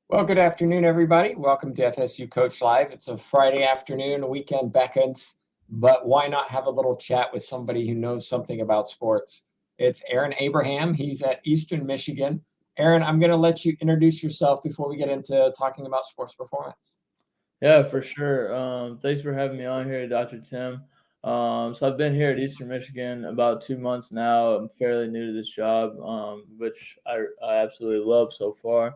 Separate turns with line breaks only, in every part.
Well, good afternoon, everybody. Welcome to FSU Coach Live. It's a Friday afternoon, a weekend beckons, but why not have a little chat with somebody who knows something about sports? It's Aaron Abraham. He's at Eastern Michigan. Aaron, I'm going to let you introduce yourself before we get into talking about sports performance.
Yeah, for sure. Thanks for having me on here, Dr. Tim. So I've been here at Eastern Michigan about 2 months now. I'm fairly new to this job, which I absolutely love so far.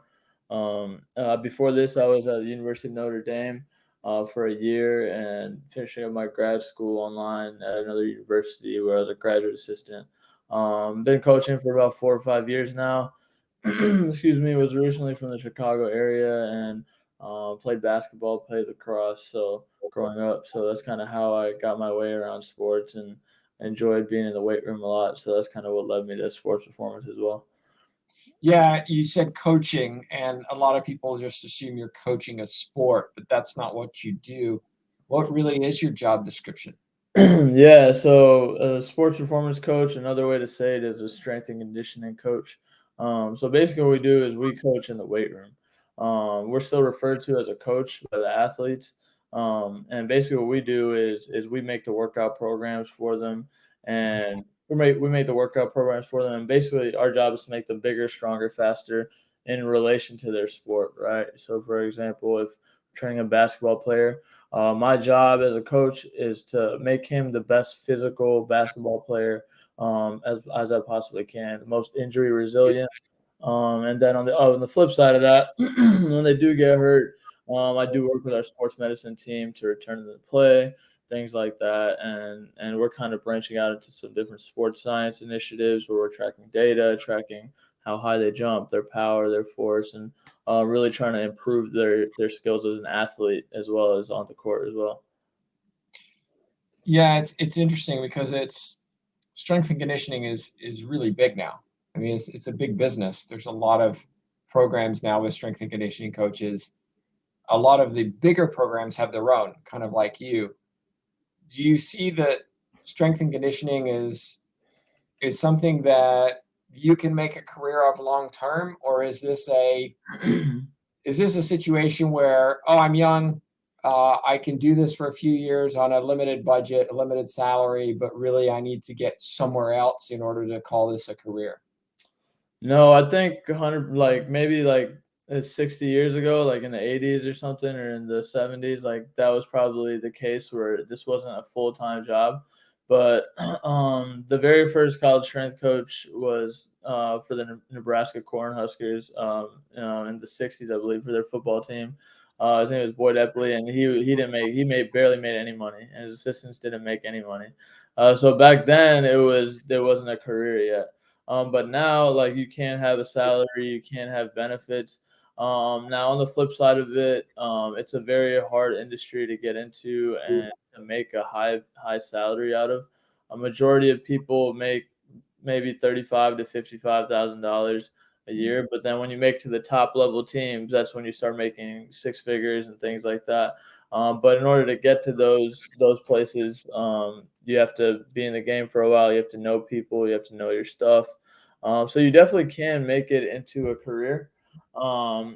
Before this, I was at the University of Notre Dame for a year and finishing up my grad school online at another university where I was a graduate assistant. Been coaching for about 4 or 5 years now. Excuse me, was originally from the Chicago area and played basketball, played lacrosse. So growing up, so that's kind of how I got my way around sports and enjoyed being in the weight room a lot. So that's kind of what led me to sports performance as well.
Yeah, you said coaching, and a lot of people just assume you're coaching a sport, but that's not what you do. What really is your job description?
Yeah, so a sports performance coach, another way to say it is a strength and conditioning coach. So basically, what we do is we coach in the weight room. We're still referred to as a coach by the athletes, and basically what we do is we make the workout programs for them, and we make the workout programs for them. And basically, our job is to make them bigger, stronger, faster in relation to their sport, right? So, for example, if training a basketball player, my job as a coach is to make him the best physical basketball player as I possibly can, the most injury resilient. And then on the flip side of that, when they do get hurt, I do work with our sports medicine team to return them to play, things like that. And we're kind of branching out into some different sports science initiatives where we're tracking data, tracking how high they jump, their power, their force, and really trying to improve their skills as an athlete as well as on the court as well.
Yeah, it's interesting because it's strength and conditioning is really big now. I mean, it's a big business. There's a lot of programs now with strength and conditioning coaches. A lot of the bigger programs have their own, kind of like you. Do you see that strength and conditioning is something that you can make a career of long term, or is this a situation where, oh, I'm young, I can do this for a few years on a limited budget, a limited salary, but really I need to get somewhere else in order to call this a career?
No, I think 100, like maybe like 60 years ago, like in the 80s or something, or in the 70s, like that was probably the case where this wasn't a full time job. But the very first college strength coach was for the Nebraska Cornhuskers in the 60s, I believe, for their football team. His name was Boyd Epley, and he barely made any money, and his assistants didn't make any money. So back then, there wasn't a career yet. But now, like, you can't have a salary, you can't have benefits. Now, on the flip side of it, it's a very hard industry to get into and to make a high salary out of. A majority of people make maybe 35 to $55,000 a year, but then when you make to the top level teams, that's when you start making six figures and things like that. But in order to get to those places, you have to be in the game for a while. You have to know people. You have to know your stuff. So you definitely can make it into a career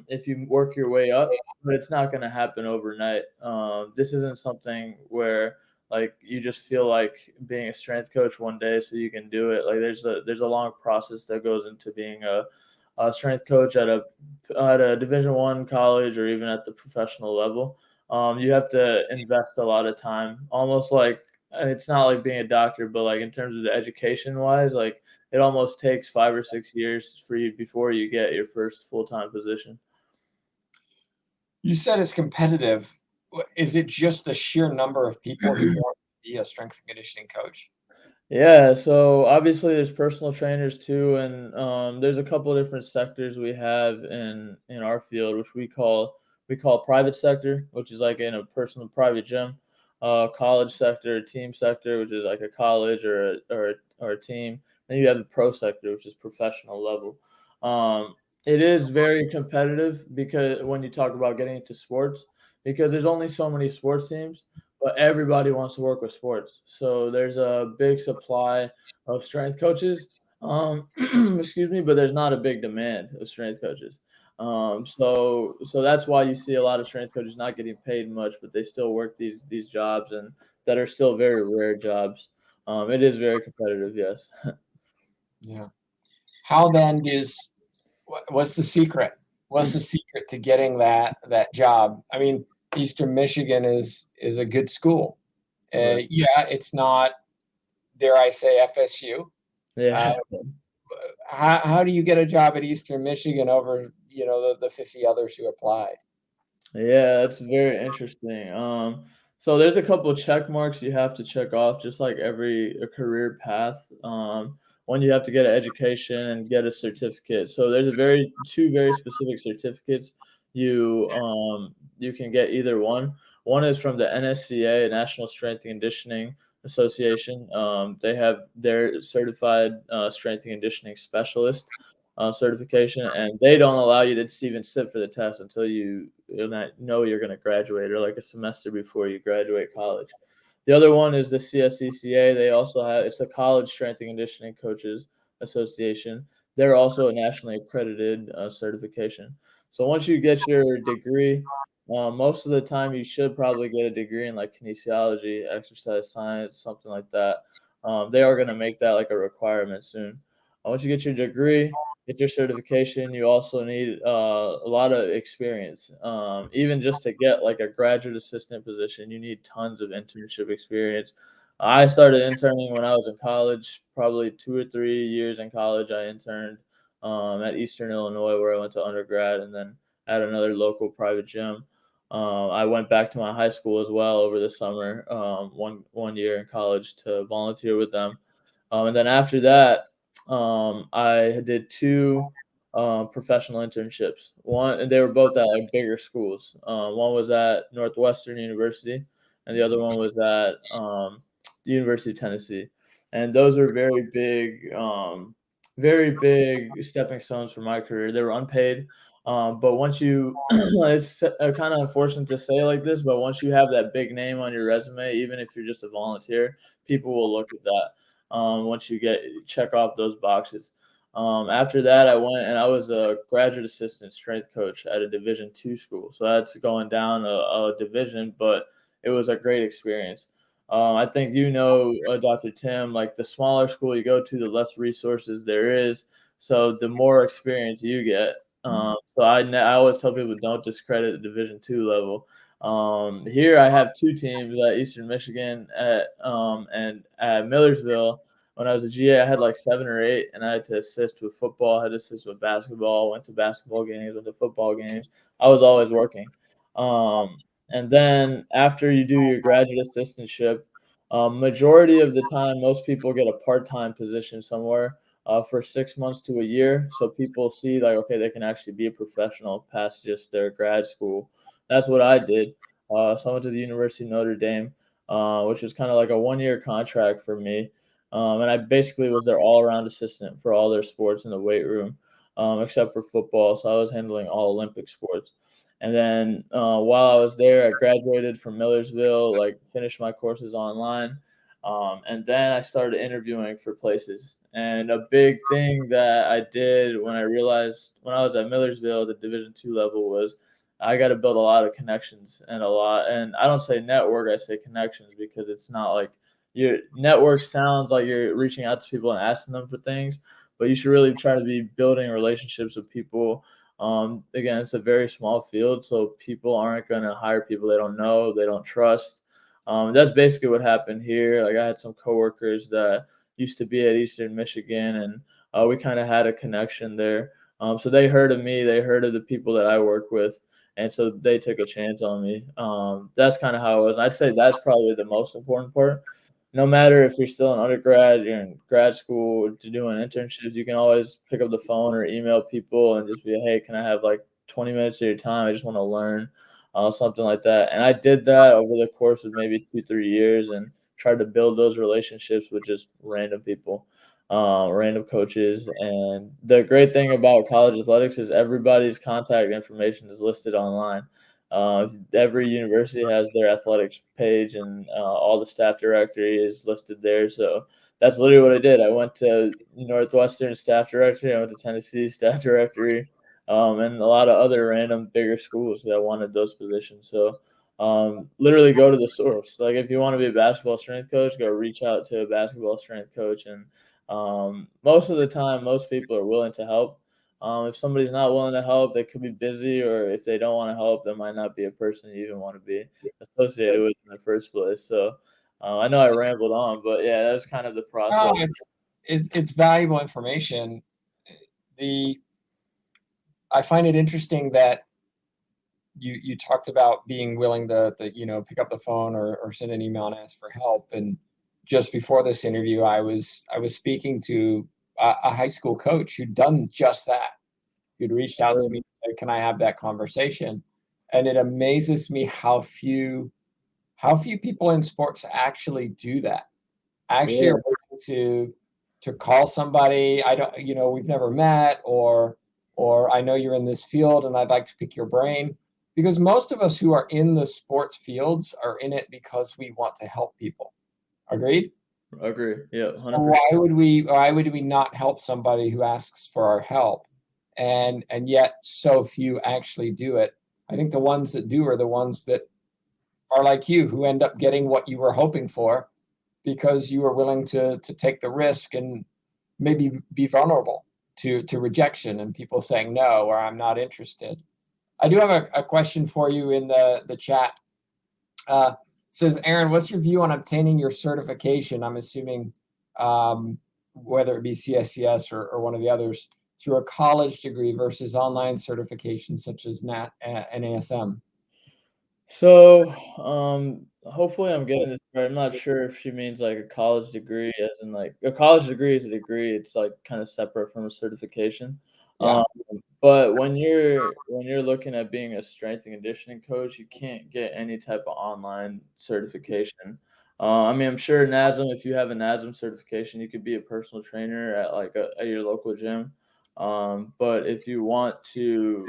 if you work your way up, but it's not going to happen overnight. This isn't something where like you just feel like being a strength coach one day so you can do it. Like there's a long process that goes into being a strength coach at a Division I college or even at the professional level. You have to invest a lot of time, almost like it's not like being a doctor, but like in terms of the education wise, like it almost takes 5 or 6 years for you before you get your first full time position.
You said it's competitive. Is it just the sheer number of people who want to be a strength and conditioning coach?
Yeah, so obviously there's personal trainers too, and there's a couple of different sectors we have in our field, which we call private sector, which is like in a personal private gym, college sector, team sector, which is like a college or a team. Then you have the pro sector, which is professional level. It is very competitive because when you talk about getting into sports, because there's only so many sports teams but everybody wants to work with sports. So there's a big supply of strength coaches, Excuse me, but there's not a big demand of strength coaches. So that's why you see a lot of strength coaches not getting paid much, but they still work these jobs and that are still very rare jobs. It is very competitive, yes.
Yeah. How then does what's the secret? What's the secret to getting that job? I mean, Eastern Michigan is a good school.
Right.
Yeah, it's not, dare I say, FSU. Uh,
Yeah.
how do you get a job at Eastern Michigan over, the 50 others who applied?
Yeah, that's very interesting. So there's a couple of check marks you have to check off, just like every career path. One, you have to get an education and get a certificate. So there's a very two very specific certificates. You can get either one. One is from the NSCA, National Strength and Conditioning Association. They have their certified strength and conditioning specialist certification, and they don't allow you to even sit for the test until know you're going to graduate or like a semester before you graduate college. The other one is the CSCCA. They also have it's the College Strength and Conditioning Coaches Association. They're also a nationally accredited certification. So once you get your degree, most of the time you should probably get a degree in like kinesiology, exercise science, something like that. They are going to make that like a requirement soon. Once you get your degree, get your certification, you also need a lot of experience. Even just to get like a graduate assistant position, you need tons of internship experience. I started interning when I was in college, probably 2 or 3 years in college. I interned at Eastern Illinois, where I went to undergrad, and then at another local private gym. I went back to my high school as well over the summer, one year in college to volunteer with them. And then after that, I did two professional internships. One, and they were both at like bigger schools. One was at Northwestern University, and the other one was at the University of Tennessee. And those were very big stepping stones for my career. They were unpaid, but once you, it's kind of unfortunate to say like this, but once you have that big name on your resume, even if you're just a volunteer, people will look at that once you check off those boxes. After that, I went and I was a graduate assistant strength coach at a Division II school. So that's going down a division, but it was a great experience. I think Dr. Tim, like the smaller school you go to, the less resources there is. So the more experience you get. I always tell people don't discredit the Division II level. Here I have two teams at Eastern Michigan and at Millersville. When I was a GA, I had like 7 or 8, and I had to assist with football. I had to assist with basketball. Went to basketball games, went to football games. I was always working. And then after you do your graduate assistantship, majority of the time, most people get a part-time position somewhere for 6 months to a year. So people see like, okay, they can actually be a professional past just their grad school. That's what I did. So I went to the University of Notre Dame, which was kind of like a 1 year contract for me. And I basically was their all around assistant for all their sports in the weight room, except for football. So I was handling all Olympic sports. And then while I was there, I graduated from Millersville, like finished my courses online. And then I started interviewing for places. And a big thing that I did when I realized when I was at Millersville, the Division II level, was I got to build a lot of connections and I don't say network, I say connections because it's not like your network sounds like you're reaching out to people and asking them for things, but you should really try to be building relationships with people. Again, it's a very small field, so people aren't going to hire people they don't know, they don't trust. That's basically what happened here. Like I had some coworkers that used to be at Eastern Michigan, and we kind of had a connection there. So they heard of me, they heard of the people that I work with, and so they took a chance on me. That's kind of how it was. And I'd say that's probably the most important part. No matter if you're still an undergrad, you're in grad school, to doing internships, you can always pick up the phone or email people and just be, hey, can I have like 20 minutes of your time? I just want to learn something like that. And I did that over the course of maybe 2, 3 years and tried to build those relationships with just random people, random coaches. And the great thing about college athletics is everybody's contact information is listed online. Every university has their athletics page, and all the staff directory is listed there. So that's literally what I did. I went to Northwestern staff directory. I went to Tennessee staff directory, and a lot of other random bigger schools that wanted those positions. So literally go to the source. Like if you want to be a basketball strength coach, go reach out to a basketball strength coach, and most of the time, most people are willing to help. If somebody's not willing to help, they could be busy, or if they don't want to help, that might not be a person you even want to be associated with in the first place. So I know I rambled on, but yeah, that's kind of the
No,
process.
it's valuable information. The I find it interesting that you talked about being willing to pick up the phone or send an email and ask for help. And just before this interview, I was speaking to a high school coach who'd done just that. Who'd reached out to me and said, "Can I have that conversation?" And it amazes me how few people in sports actually do that. Actually, are
Yeah,
willing to call somebody. I don't, we've never met, or I know you're in this field and I'd like to pick your brain. Because most of us who are in the sports fields are in it because we want to help people. Agreed?
I agree. Yeah,
So
100%.
why would we not help somebody who asks for our help? And yet so few actually do it. I think the ones that do are the ones that are like you, who end up getting what you were hoping for because you were willing to take the risk and maybe be vulnerable to rejection and people saying no, or I'm not interested. I do have a question for you in the chat. Uh, Says, Aaron, what's your view on obtaining your certification? I'm assuming whether it be CSCS or one of the others through a college degree versus online certifications such as NASM.
So, hopefully I'm getting this right. I'm not sure if she means like a college degree, as in like a college degree is a degree. It's like kind of separate from a certification.
Yeah,
Um, but when you're looking at being a strength and conditioning coach, you can't get any type of online certification. I mean, I'm sure NASM, if you have a NASM certification, you could be a personal trainer at at your local gym. But if you want to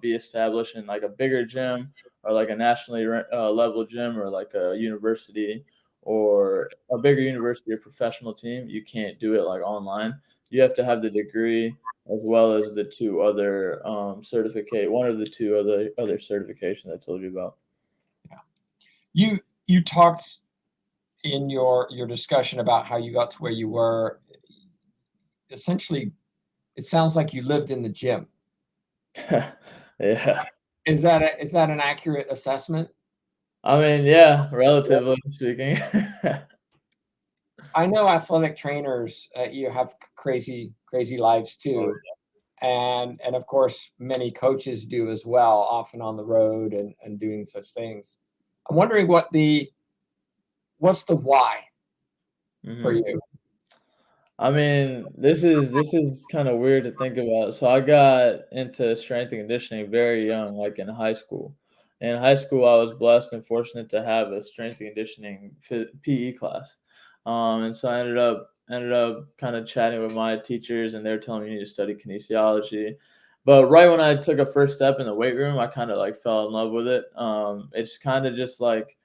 be established in like a bigger gym, or like a nationally level gym, or like a university or a bigger university or professional team, you can't do it like online. You have to have the degree as well as the two other certificate, one of the two other certifications I told you about.
yeah. You talked in your discussion about how you got to where you were. Essentially, it sounds like you lived in the gym.
Yeah.
Is that an accurate assessment?
I mean, yeah, relatively speaking.
I know athletic trainers, you have crazy lives
Oh,
too, and of course many coaches do as well, often on the road and doing such things. I'm wondering what's the why for
mhm.
you?
I mean, this is kind of weird to think about. So I got into strength and conditioning very young, like in high school. In high school, I was blessed and fortunate to have a strength and conditioning PE class, and so I ended up kind of chatting with my teachers, and they're telling me you need to study kinesiology. But right when I took a first step in the weight room, I kind of like fell in love with it. It's kind of just like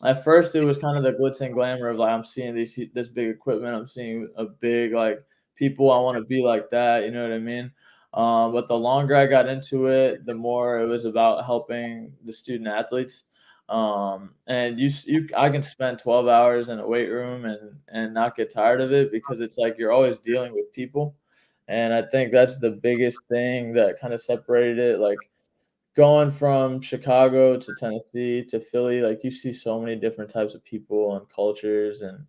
at first, it was kind of the glitz and glamour of like I'm seeing this big equipment, I'm seeing a big like people, I want to be like that, you know what I mean? But the longer I got into it, the more it was about helping the student athletes. And I can spend 12 hours in a weight room and not get tired of it because it's like you're always dealing with people. And I think that's the biggest thing that kind of separated it. Like going from Chicago to Tennessee to Philly, like you see so many different types of people and cultures, and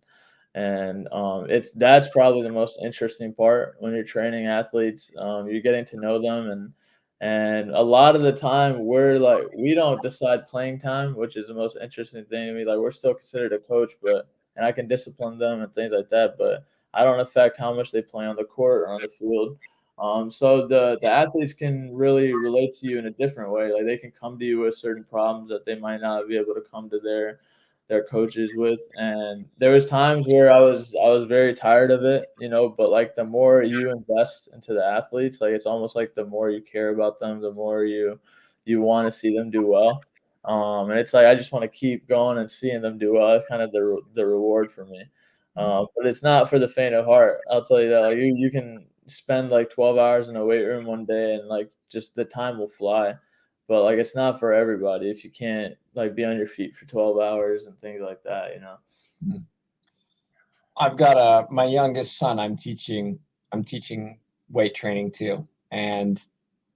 it's that's probably the most interesting part when you're training athletes. You're getting to know them, and a lot of the time we don't decide playing time, which is the most interesting thing to me. Like we're still considered a coach, but and I can discipline them and things like that, but I don't affect how much they play on the court or on the field. So the athletes can really relate to you in a different way. Like they can come to you with certain problems that they might not be able to come to their coaches with. And there was times where I was very tired of it, but like the more you invest into the athletes, like it's almost like the more you care about them, the more you want to see them do well. And it's like I just want to keep going and seeing them do well. That's kind of the reward for me. But it's not for the faint of heart. I'll tell you that. Like you can spend like 12 hours in a weight room one day, and like just the time will fly. But like it's not for everybody if you can't like be on your feet for 12 hours and things like that. You know.
Mhm. I've got my youngest son. I'm teaching weight training too, and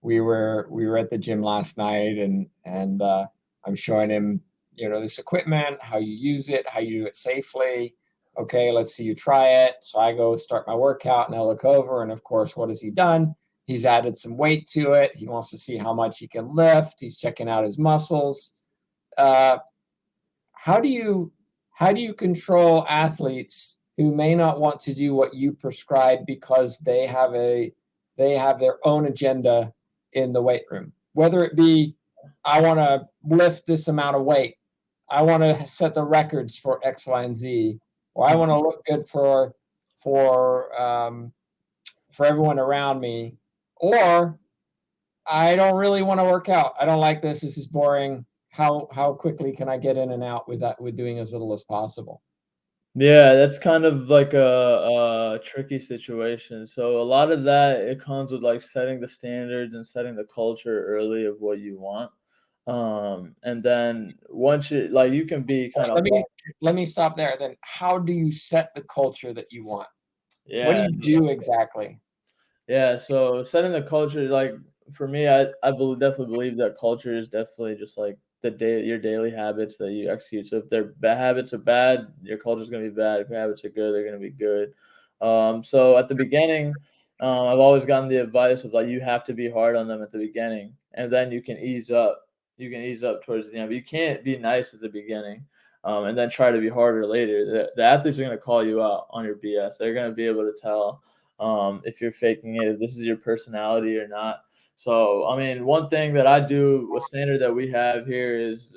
we were at the gym last night, and I'm showing him, this equipment, how you use it, how you do it safely. Okay, let's see you try it. So I go start my workout, and I look over, and of course, what has he done? He's added some weight to it. He wants to see how much he can lift. He's checking out his muscles. Uh, how do you how do you control athletes who may not want to do what you prescribe because they have their own agenda in the weight room, whether it be, I want to lift this amount of weight, I want to set the records for X, Y, and Z, or I want to look good for for everyone around me, or I don't really want to work out. I don't like this. This is boring. How quickly can I get in and out with that, with doing as little as possible?
Yeah, that's kind of like a tricky situation. So a lot of that it comes with like setting the standards and setting the culture early of what you want. And then once you like you can be kind of
Let me let me stop there. Then how do you set the culture that you want? What do
yeah.
you do exactly?
Yeah, so setting the culture, like for me, definitely believe that culture is definitely just like your daily habits that you execute. So if their bad habits are bad, your culture is gonna be bad. If your habits are good, they're gonna be good. So at the beginning, I've always gotten the advice of like you have to be hard on them at the beginning, and then you can ease up. You can ease up towards the end, but you can't be nice at the beginning. And then try to be harder later. The athletes are going to call you out on your BS. They're going to be able to tell if you're faking it, if this is your personality or not. So, I mean, one thing that I do, a standard that we have here is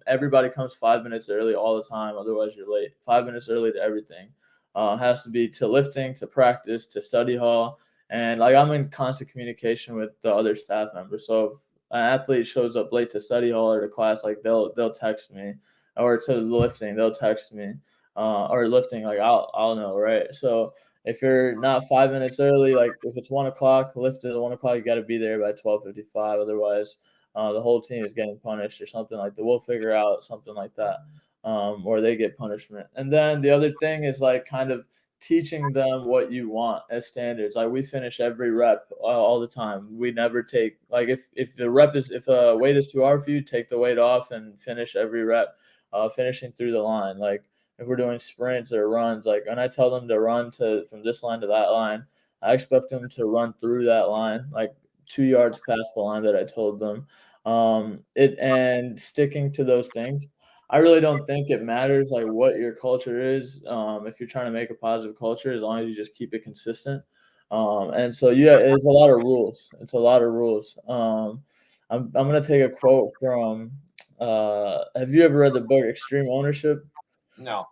everybody comes 5 minutes early all the time. Otherwise, you're late. 5 minutes early to everything. Has to be to lifting, to practice, to study hall. And like I'm in constant communication with the other staff members. So if an athlete shows up late to study hall or to class, like they'll text me, or to lifting, they'll text me, or lifting, like I'll know, right? So if you're not 5 minutes early, like if it's 1 o'clock, lift at 1 o'clock, you got to be there by 12:55. Otherwise, the whole team is getting punished or something like that. We'll figure out something like that, or they get punishment. And then the other thing is like kind of teaching them what you want as standards. Like we finish every rep all the time. We never take like if the rep is if a weight is too hard for you, take the weight off and finish every rep, finishing through the line. Like if we're doing sprints or runs, like when I tell them to run to from this line to that line, I expect them to run through that line, like 2 yards past the line that I told them. It and sticking to those things. I really don't think it matters like what your culture is. If you're trying to make a positive culture, as long as you just keep it consistent. And so yeah, it's a lot of rules. It's a lot of rules. I'm gonna take a quote from. Have you ever read the book Extreme Ownership?
No.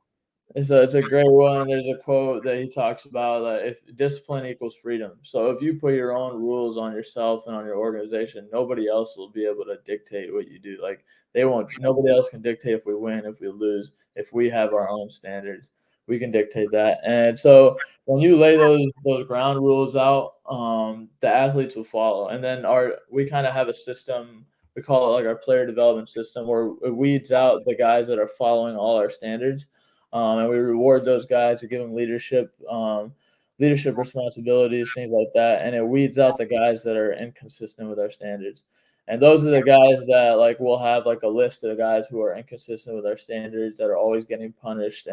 It's a great one. There's a quote that he talks about that if discipline equals freedom. So if you put your own rules on yourself and on your organization, nobody else will be able to dictate what you do. Like they won't. Nobody else can dictate if we win, if we lose. If we have our own standards, we can dictate that. And so when you lay those ground rules out, the athletes will follow. And then we kind of have a system. We call it like our player development system, where it weeds out the guys that are following all our standards, and we reward those guys. We give them leadership responsibilities, things like that, and it weeds out the guys that are inconsistent with our standards. And those are the guys that like we'll have like a list of the guys who are inconsistent with our standards that are always getting punished,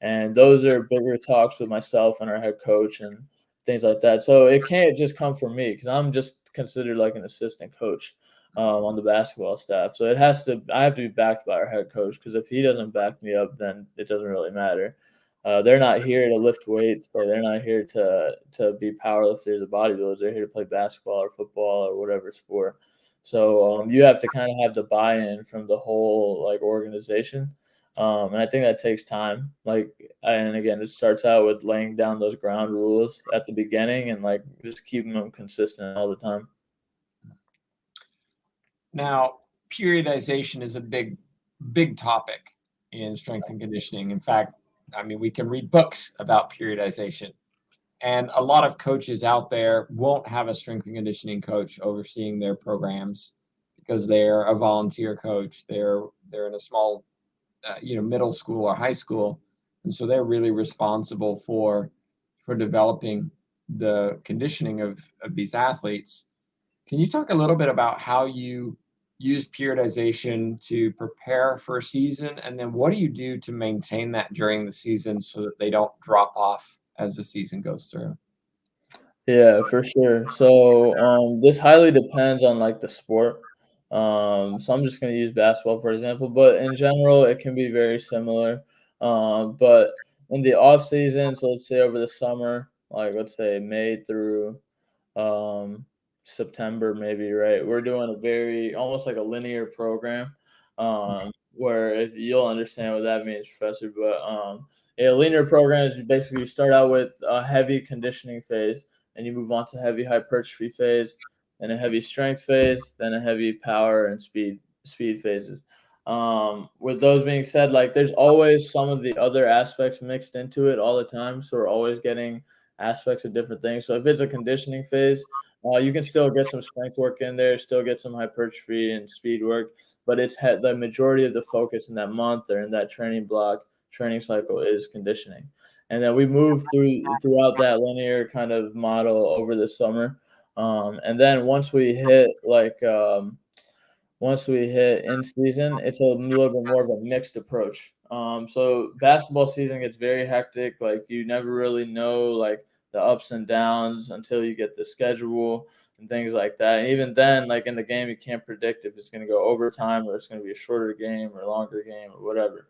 and those are bigger talks with myself and our head coach and things like that. So it can't just come from me because I'm just considered like an assistant coach on the basketball staff. So I have to be backed by our head coach because if he doesn't back me up, then it doesn't really matter. They're not here to lift weights. They're not here to be powerlifters or bodybuilders. They're here to play basketball or football or whatever sport. So you have to kind of have the buy-in from the whole like organization, and I think that takes time. Like, and again, it starts out with laying down those ground rules at the beginning and like just keeping them consistent all the time.
Now, periodization is a big topic in strength and conditioning. In fact, I mean, we can read books about periodization. And a lot of coaches out there won't have a strength and conditioning coach overseeing their programs because they're a volunteer coach. They're in a small, middle school or high school, and so they're really responsible for developing the conditioning of these athletes. Can you talk a little bit about how you use periodization to prepare for a season, and then what do you do to maintain that during the season so that they don't drop off as the season goes through?
Yeah, for sure. So, this highly depends on like the sport. So I'm just gonna use basketball for example, but in general, it can be very similar. But in the off season, so let's say over the summer, like let's say May through um, September, maybe, right? We're doing a very almost like a linear program, where if you'll understand what that means, Professor. But a linear program is basically you start out with a heavy conditioning phase, and you move on to heavy hypertrophy phase, then a heavy strength phase, then a heavy power and speed phases. With those being said, like there's always some of the other aspects mixed into it all the time, so we're always getting aspects of different things. So if it's a conditioning phase, you can still get some strength work in there, still get some hypertrophy and speed work, but the majority of the focus in that month or in that training cycle is conditioning. And then we move throughout that linear kind of model over the summer. And then once we hit in season, it's a little bit more of a mixed approach. So basketball season gets very hectic. Like you never really know like the ups and downs until you get the schedule and things like that. And even then, like in the game, you can't predict if it's going to go overtime or it's going to be a shorter game or longer game or whatever.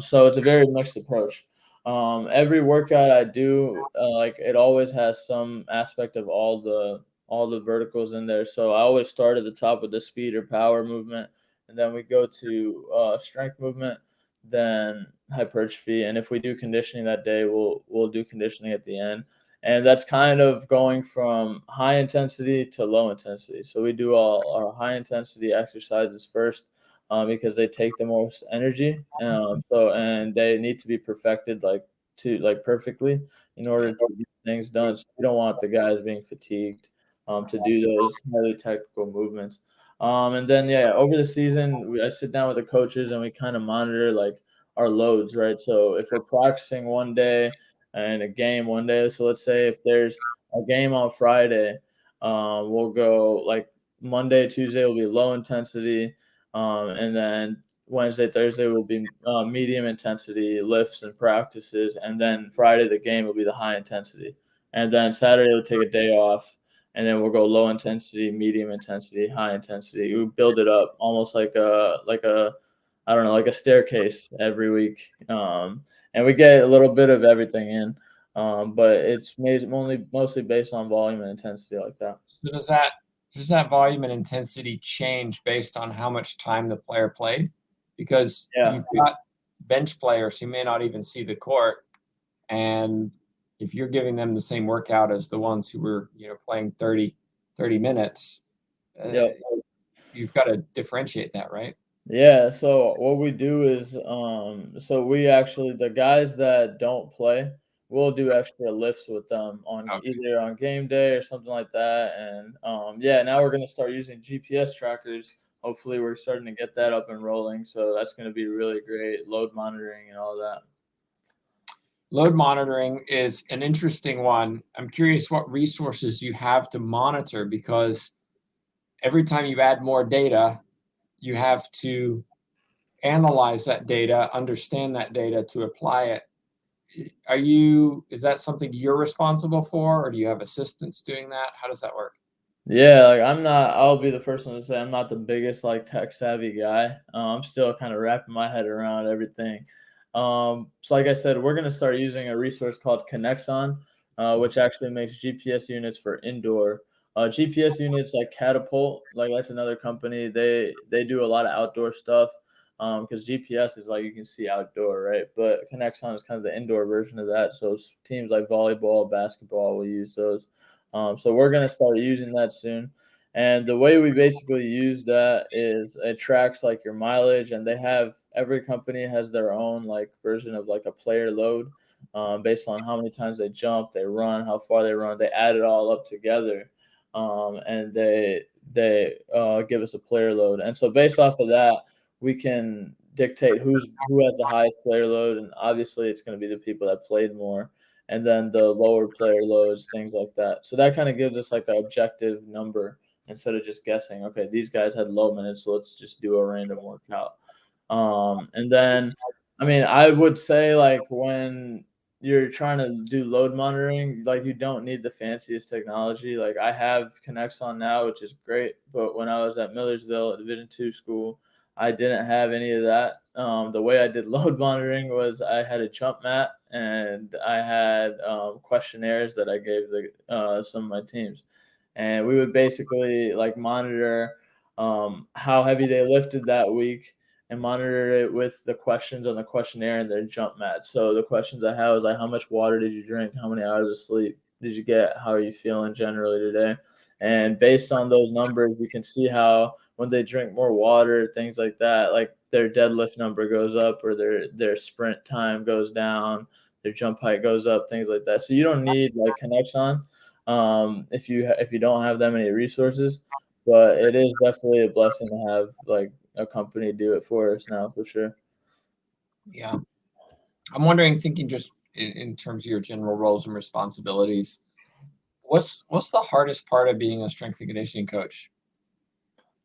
So it's a very mixed approach. Every workout I do, like it always has some aspect of all the verticals in there. So I always start at the top with the speed or power movement, and then we go to strength movement, then hypertrophy, and if we do conditioning that day, we'll do conditioning at the end. And that's kind of going from high intensity to low intensity. So we do all our high intensity exercises first, because they take the most energy. And they need to be perfected like perfectly in order to get things done. So we don't want the guys being fatigued to do those highly technical movements. And then yeah, over the season, I sit down with the coaches and we kind of monitor like our loads, right? So if we're practicing one day and a game one day, so let's say if there's a game on Friday, we'll go like Monday, Tuesday will be low intensity, and then Wednesday, Thursday will be medium intensity lifts and practices, and then Friday the game will be the high intensity, and then Saturday we'll take a day off, and then we'll go low intensity, medium intensity, high intensity. We build it up almost like a I don't know, like a staircase every week, and we get a little bit of everything in, but it's mostly based on volume and intensity like that.
So does that volume and intensity change based on how much time the player played? Because
Yeah.
you've got bench players who may not even see the court, and if you're giving them the same workout as the ones who were, playing 30 minutes, uh,
Yep.
you've got to differentiate that, right?
Yeah, so what we do is, so we actually the guys that don't play, we'll do extra lifts with them on
Okay.
either on game day or something like that. And yeah, now we're gonna start using GPS trackers. Hopefully, we're starting to get that up and rolling. So that's gonna be really great, load monitoring and all that.
Load monitoring is an interesting one. I'm curious what resources you have to monitor because every time you add more data, you have to analyze that data, understand that data to apply it. Is that something you're responsible for, or do you have assistants doing that? How does that work?
Yeah, like I'll be the first one to say I'm not the biggest like tech savvy guy. I'm still kind of wrapping my head around everything. So like I said, we're gonna start using a resource called Connexon, which actually makes GPS units for indoor. GPS units like Catapult, like that's another company. They do a lot of outdoor stuff. Because GPS is like you can see outdoor, right? But Connexon is kind of the indoor version of that. So teams like volleyball, basketball will use those. So we're gonna start using that soon. And the way we basically use that is it tracks like your mileage, and every company has their own like version of like a player load, based on how many times they jump, they run, how far they run. They add it all up together, and they give us a player load. And so based off of that, we can dictate who has the highest player load, and obviously it's going to be the people that played more, and then the lower player loads, things like that. So that kind of gives us like an objective number instead of just guessing. Okay, these guys had low minutes, so let's just do a random workout. And then, I mean, I would say like when you're trying to do load monitoring, like you don't need the fanciest technology. Like I have Connects on now, which is great, but when I was at Millersville at Division II school, I didn't have any of that. The way I did load monitoring was I had a jump mat and I had questionnaires that I gave some of my teams, and we would basically like monitor how heavy they lifted that week and monitor it with the questions on the questionnaire and their jump mat. So the questions I had was like, how much water did you drink? How many hours of sleep did you get? How are you feeling generally today? And based on those numbers, you can see how when they drink more water, things like that, like their deadlift number goes up or their sprint time goes down, their jump height goes up, things like that. So you don't need like Connexon if you don't have that many resources, but it is definitely a blessing to have like a company do it for us now for sure.
Yeah. I'm wondering, thinking just in terms of your general roles and responsibilities, what's the hardest part of being a strength and conditioning coach?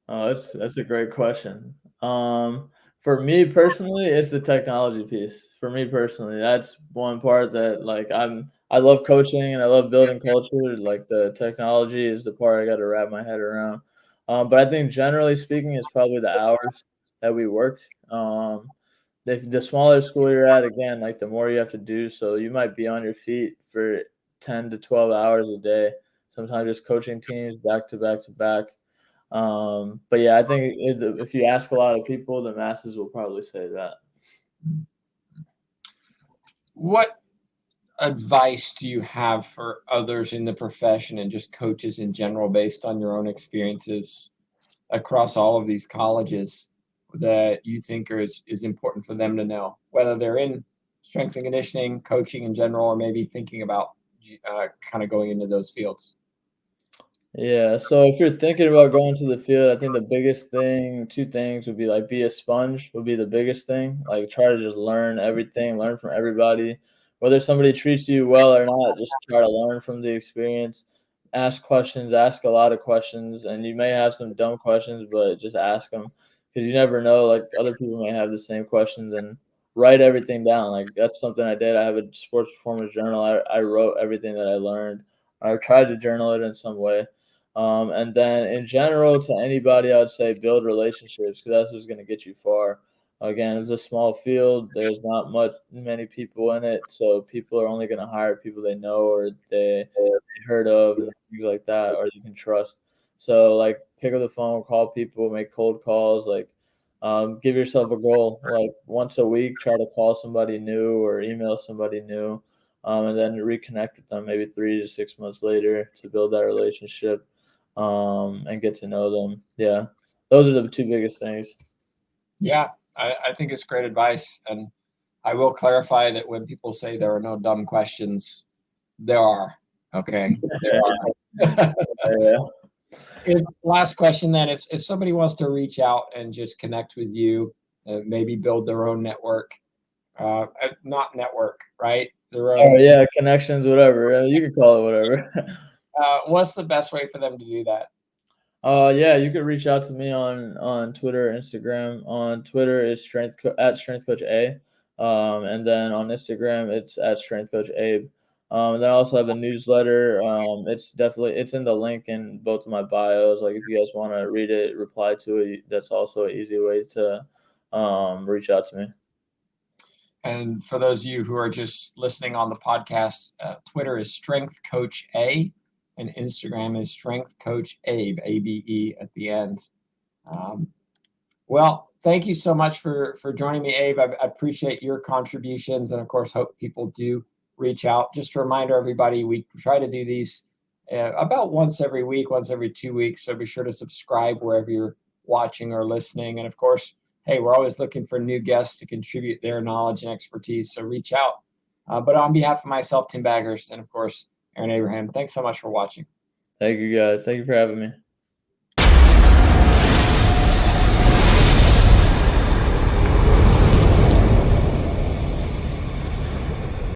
Oh, that's a great question. For me personally, it's the technology piece. For me personally, that's one part that like I love coaching and I love building culture. Like the technology is the part I got to wrap my head around. But I think generally speaking, it's probably the hours that we work. The smaller school you're at, again, like the more you have to do, so you might be on your feet for 10 to 12 hours a day. Sometimes just coaching teams back to back to back. But yeah, I think if you ask a lot of people, the masses will probably say that.
What advice do you have for others in the profession and just coaches in general, based on your own experiences across all of these colleges, that you think is important for them to know, whether they're in strength and conditioning, coaching in general, or maybe thinking about kind of going into those fields?
Yeah, so if you're thinking about going to the field, I think the biggest thing, two things would be like be a sponge would be the biggest thing. Like try to just learn everything, learn from everybody. Whether somebody treats you well or not, just try to learn from the experience. Ask questions, ask a lot of questions, and you may have some dumb questions, but just ask them because you never know. Like other people may have the same questions, and write everything down. Like that's something I did. I have a sports performance journal. I wrote everything that I learned. I tried to journal it in some way. And then in general, to anybody, I would say build relationships because that's what's going to get you far. Again, it's a small field. There's not many people in it, so people are only going to hire people they know or they heard of and things like that, or they can trust. So like, pick up the phone, call people, make cold calls. Like, give yourself a goal. Like once a week, try to call somebody new or email somebody new, and then reconnect with them maybe 3 to 6 months later to build that relationship, and get to know them. Yeah, those are the two biggest things.
Yeah, I think it's great advice. And I will clarify that when people say there are no dumb questions, there are. Okay, there are.
Yeah.
Last question then, if somebody wants to reach out and just connect with you, maybe build their own network, not network, right? Their
Oh
own.
yeah, connections, whatever. You can call it whatever.
What's the best way for them to do that?
Yeah, you can reach out to me on Twitter, Instagram. On Twitter is at strength coach A, and then on Instagram it's at strength coach Abe. And then I also have a newsletter. It's in the link in both of my bios. Like if you guys want to read it, reply to it. That's also an easy way to reach out to me.
And for those of you who are just listening on the podcast, Twitter is Strength Coach A, and Instagram is Strength Coach Abe, ABE at the end. Well, thank you so much for joining me, Abe. I appreciate your contributions, and of course, hope people do reach out. Just a reminder, everybody, we try to do these about once every week, once every 2 weeks. So be sure to subscribe wherever you're watching or listening. And of course, hey, we're always looking for new guests to contribute their knowledge and expertise. So reach out. But on behalf of myself, Tim Baggers, and of course, Aaron Abraham, thanks so much for watching.
Thank you guys. Thank you for having me.